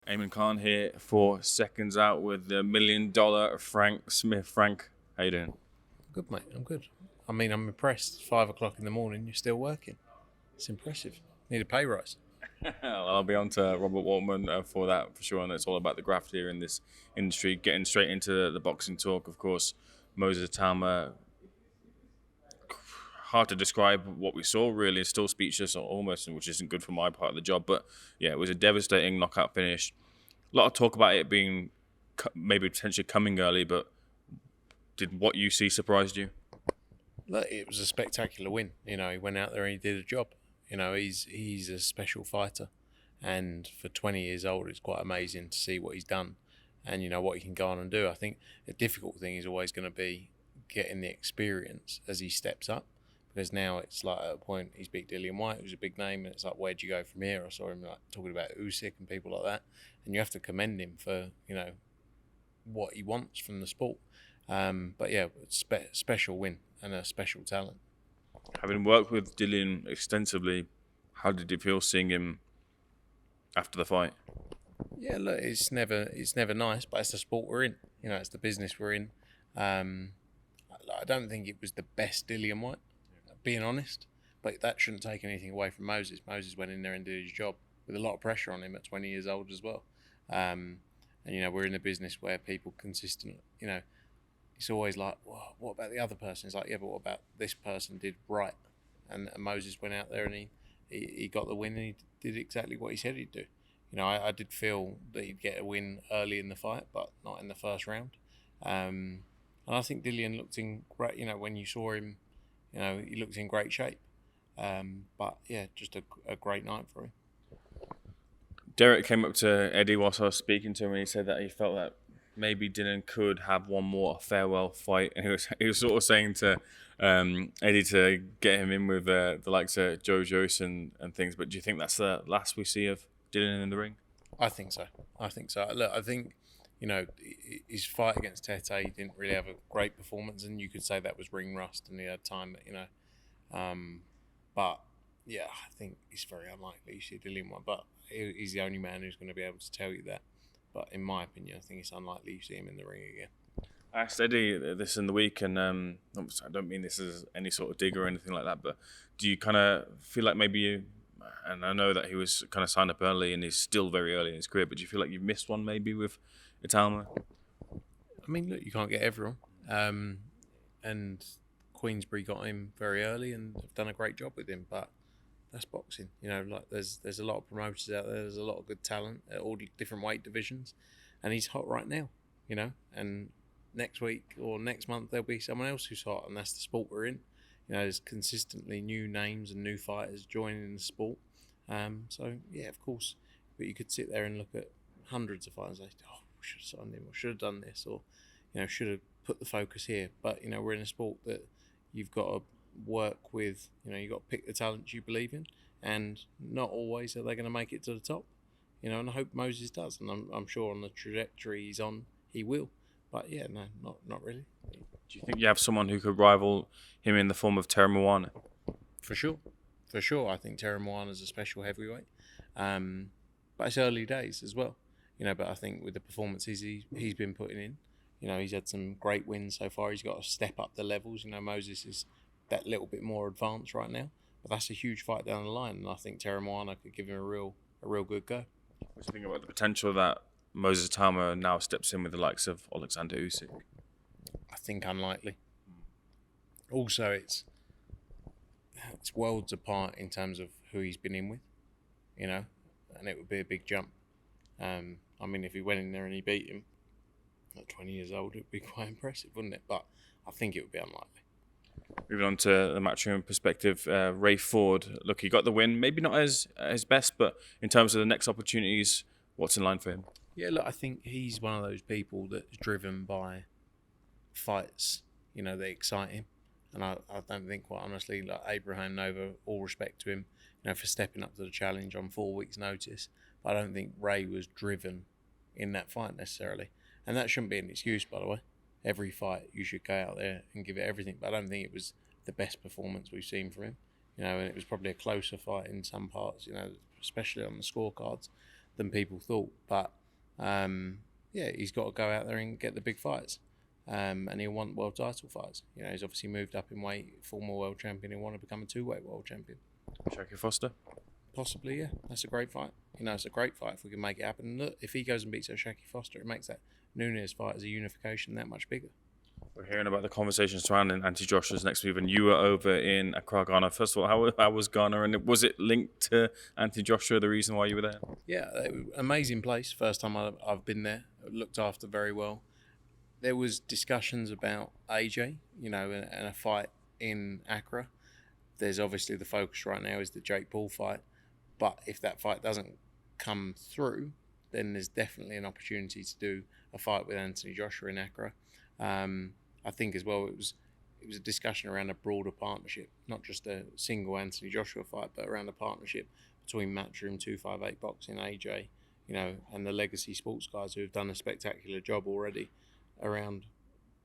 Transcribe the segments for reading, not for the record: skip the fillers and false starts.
Eamon Khan here for Seconds Out with the $1 million Frank Smith. Frank, how you doing? Good, mate. I'm good. I mean, I'm impressed. 5 o'clock in the morning, you're still working. It's impressive. Need a pay rise. I'll be on to Robert Waltman for that for sure, and it's all about the graft here in this industry. Getting straight into the boxing talk, of course. Moses Itauma, hard to describe what we saw, really. Still speechless almost, which isn't good for my part of the job. But yeah, it was a devastating knockout finish. A lot of talk about it being maybe potentially coming early, but did what you see surprised you? Look, it was a spectacular win. You know, he went out there and he did a job. You know, he's a special fighter. And for 20 years old, it's quite amazing to see what he's done and, you know, what he can go on and do. I think the difficult thing is always going to be getting the experience as he steps up. Because now it's like at a point he's beat Dillian White, who's a big name, and it's like, where do you go from here? I saw him like talking about USYK and people like that, and you have to commend him for, you know, what he wants from the sport. But yeah, special win and a special talent. Having worked with Dillian extensively, how did you feel seeing him after the fight? Yeah, look, it's never nice, but it's the sport we're in. You know, it's the business we're in. I don't think it was the best Dillian White, being honest, but that shouldn't take anything away from Moses. Moses went in there and did his job with a lot of pressure on him at 20 years old as well. And, you know, we're in a business where people consistently, you know, it's always like, well, what about the other person? It's like, yeah, but what about this person did right? And Moses went out there and he got the win and he did exactly what he said he'd do. You know, I did feel that he'd get a win early in the fight, but not in the first round. And I think Dillian looked in great, you know, when you saw him, you know, he looked in great shape. But yeah, just a great night for him. Derek came up to Eddie whilst I was speaking to him, and he said that he felt that maybe Dillian could have one more farewell fight, and he was sort of saying to Eddie to get him in with the likes of Joe Joyce and things. But do you think that's the last we see of Dillian in the ring? I think so. Look, I think, you know, his fight against Tete, he didn't really have a great performance, and you could say that was ring rust, and he had time, you know. But yeah, I think it's very unlikely you see Dillian White, but he's the only man who's going to be able to tell you that. But in my opinion, I think it's unlikely you see him in the ring again. I asked Eddie this in the week, and I don't mean this as any sort of dig or anything like that, but do you kind of feel like maybe you, and I know that he was kind of signed up early and he's still very early in his career, but do you feel like you've missed one maybe with Itauma? I mean, look, you can't get everyone. And Queensbury got him very early and have done a great job with him, but that's boxing. You know, like there's a lot of promoters out there, there's a lot of good talent at all the different weight divisions, and he's hot right now, you know, and next week or next month there'll be someone else who's hot, and that's the sport we're in. You know, there's consistently new names and new fighters joining the sport. So yeah, of course, but you could sit there and look at hundreds of fighters and say, oh, we should have signed him, or should have done this, or, you know, should have put the focus here. But, you know, we're in a sport that you've got to work with, you know, you've got to pick the talents you believe in, and not always are they going to make it to the top, you know, and I hope Moses does, and I'm sure on the trajectory he's on, he will. But yeah, no, not really. Do you think you have someone who could rival him in the form of Terry Moana? For sure. I think Terry Moana is a special heavyweight, but it's early days as well, you know. But I think with the performances he's been putting in, you know, he's had some great wins so far. He's got to step up the levels. You know, Moses is that little bit more advanced right now, but that's a huge fight down the line, and I think Terry Moana could give him a real good go. What do you think about the potential that Moses Itauma now steps in with the likes of Alexander Usyk? I think unlikely. Also, it's worlds apart in terms of who he's been in with, you know, and it would be a big jump. I mean, if he went in there and he beat him at 20 years old, it would be quite impressive, wouldn't it? But I think it would be unlikely. Moving on to the matchroom perspective, Ray Ford, look, he got the win, maybe not as his best, but in terms of the next opportunities, what's in line for him? Yeah, look, I think he's one of those people that's driven by fights, you know, that excite him. And I don't think, quite honestly, like Abraham Nova, all respect to him, you know, for stepping up to the challenge on 4 weeks' notice. But I don't think Ray was driven in that fight necessarily. And that shouldn't be an excuse, by the way. Every fight, you should go out there and give it everything. But I don't think it was the best performance we've seen from him. You know, and it was probably a closer fight in some parts, you know, especially on the scorecards, than people thought. But Yeah, he's got to go out there and get the big fights. And he'll want world title fights. You know, he's obviously moved up in weight, former world champion. He'll want to become a 2-weight world champion. Shaky Foster? Possibly, yeah. That's a great fight. You know, it's a great fight if we can make it happen. And look, if he goes and beats Shaky Foster, it makes that Nunes fight as a unification that much bigger. We're hearing about the conversations surrounding Anthony Joshua's next move, and you were over in Accra, Ghana. First of all, how was Ghana, and was it linked to Anthony Joshua, the reason why you were there? Yeah, amazing place. First time I've been there. Looked after very well. There was discussions about AJ, you know, and a fight in Accra. There's obviously the focus right now is the Jake Paul fight. But if that fight doesn't come through, then there's definitely an opportunity to do a fight with Anthony Joshua in Accra. I think as well it was a discussion around a broader partnership, not just a single Anthony Joshua fight, but around a partnership between Matchroom 258 Boxing, AJ, you know, and the Legacy Sports guys who have done a spectacular job already around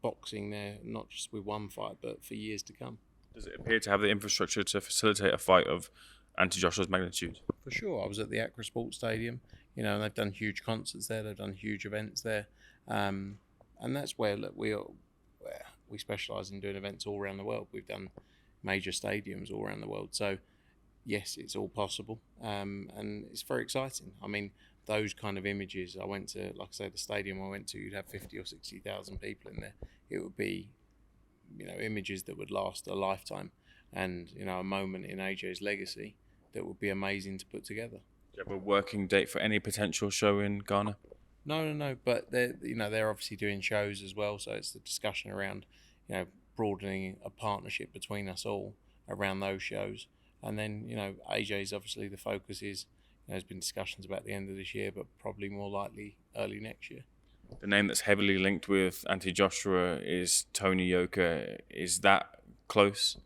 boxing there, not just with one fight, but for years to come. Does it appear to have the infrastructure to facilitate a fight of Anthony Joshua's magnitude? For sure. I was at the Accra Sports Stadium, you know, and they've done huge concerts there, they've done huge events there. And that's where, look, we specialise in doing events all around the world. We've done major stadiums all around the world. So, yes, it's all possible. And it's very exciting. I mean, those kind of images, I went to, like I say, the stadium I went to, you'd have 50 or 60,000 people in there. It would be, you know, images that would last a lifetime. And, you know, a moment in AJ's legacy that would be amazing to put together. Do you have a working date for any potential show in Ghana? No. But they're obviously doing shows as well. So it's the discussion around, you know, broadening a partnership between us all around those shows. And then, you know, AJ's obviously the focus is, you know, there's been discussions about the end of this year, but probably more likely early next year. The name that's heavily linked with Anthony Joshua is Tony Yoka. Is that close?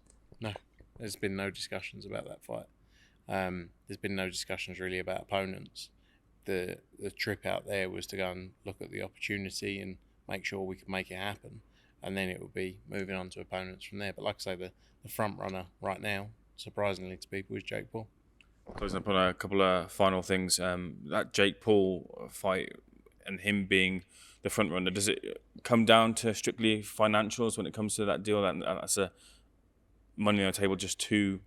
No, there's been no discussions about that fight. There's been no discussions really about opponents. The trip out there was to go and look at the opportunity and make sure we could make it happen. And then it would be moving on to opponents from there. But like I say, the front runner right now, surprisingly to people, is Jake Paul. Closing up on a couple of final things. That Jake Paul fight and him being the front runner, does it come down to strictly financials when it comes to that deal? That's a money on the table just too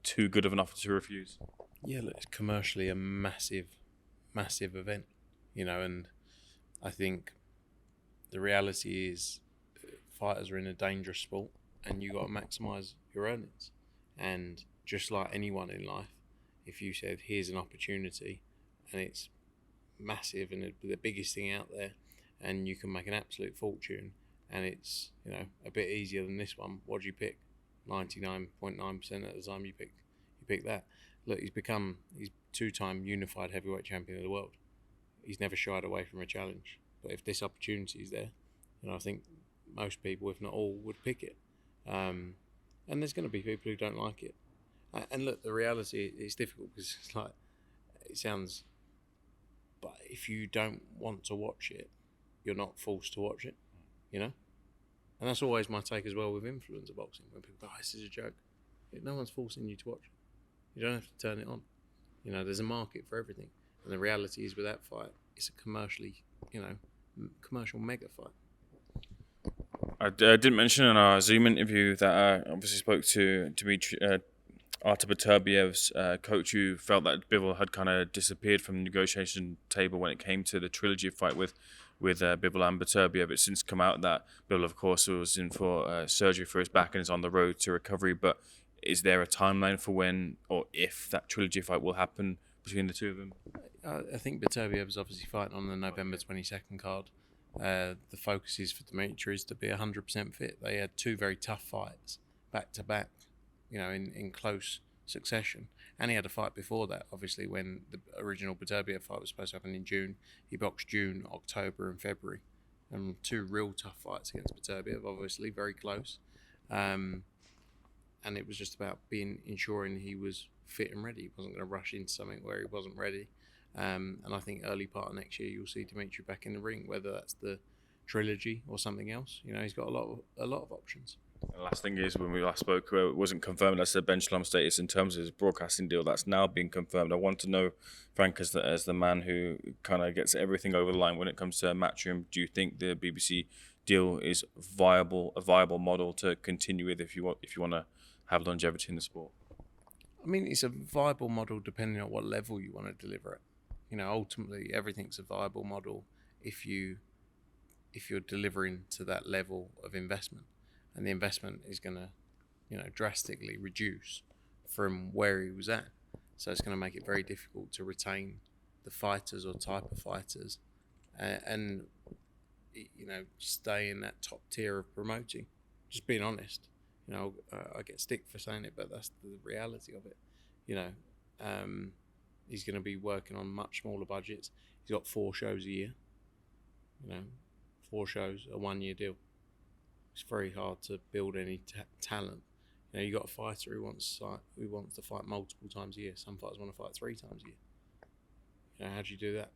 good of an offer to refuse? Yeah, look, it's commercially a massive event, you know, and I think the reality is fighters are in a dangerous sport and you got to maximise your earnings. And just like anyone in life, if you said, here's an opportunity and it's massive and the biggest thing out there and you can make an absolute fortune and it's, you know, a bit easier than this one, what do you pick? 99.9% of the time you pick that. Look, he's 2-time unified heavyweight champion of the world. He's never shied away from a challenge. But if this opportunity is there, then I think most people, if not all, would pick it. And there's going to be people who don't like it. And look, the reality is difficult because it's like, it sounds, but if you don't want to watch it, you're not forced to watch it, you know? And that's always my take as well with influencer boxing. When people go, oh, this is a joke. No one's forcing you to watch it. You don't have to turn it on. You know, there's a market for everything. And the reality is with that fight, it's a commercially, you know, commercial mega fight. I didn't mention in our Zoom interview that I obviously spoke to Dmitry Artur Beterbiev's coach, who felt that Bivol had kind of disappeared from the negotiation table when it came to the trilogy fight with Bivol and Beterbiev. It's since come out that Bivol, of course, was in for surgery for his back and is on the road to recovery. But is there a timeline for when or if that trilogy fight will happen between the two of them? I think Beterbiev is obviously fighting on the November 22nd card. The focus is for Dmitry is to be 100% fit. They had 2 very tough fights back to back, you know, in close succession. And he had a fight before that, obviously, when the original Beterbiev fight was supposed to happen in June. He boxed June, October and February. And 2 real tough fights against Beterbiev, obviously, very close. And it was just about ensuring he was fit and ready. He wasn't going to rush into something where he wasn't ready. And I think early part of next year, you'll see Dmitry back in the ring, whether that's the trilogy or something else. You know, he's got a lot of options. The last thing is, when we last spoke, it wasn't confirmed as the bench lump status in terms of his broadcasting deal. That's now been confirmed. I want to know, Frank, as the man who kind of gets everything over the line when it comes to Matchroom, do you think the BBC deal is a viable model to continue with if you want to have longevity in the sport? I mean, it's a viable model depending on what level you want to deliver it. You know, ultimately, everything's a viable model if you're delivering to that level of investment, and the investment is going to, you know, drastically reduce from where he was at. So it's going to make it very difficult to retain the fighters or type of fighters, and you know, stay in that top tier of promoting. Just being honest, you know, I get stick for saying it, but that's the reality of it. You know, he's going to be working on much smaller budgets. He's got 4 shows a year. You know, 4 shows, a 1-year deal. It's very hard to build any talent. You know, you got a fighter who wants to fight multiple times a year. Some fighters want to fight 3 times a year. You know, how do you do that?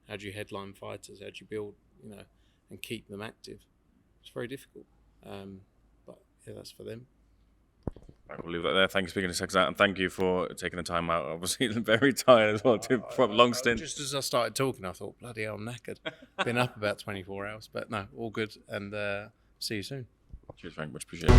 How do you headline fighters? How do you build, you know, and keep them active? It's very difficult. But yeah, that's for them. Right, we'll leave that there. Thank you for speaking to us, and thank you for taking the time out. Obviously, very tired as well, too, from long stint. Just as I started talking, I thought, bloody hell, I'm knackered. Been up about 24 hours, but no, all good, and see you soon. Cheers, Frank. Much appreciated.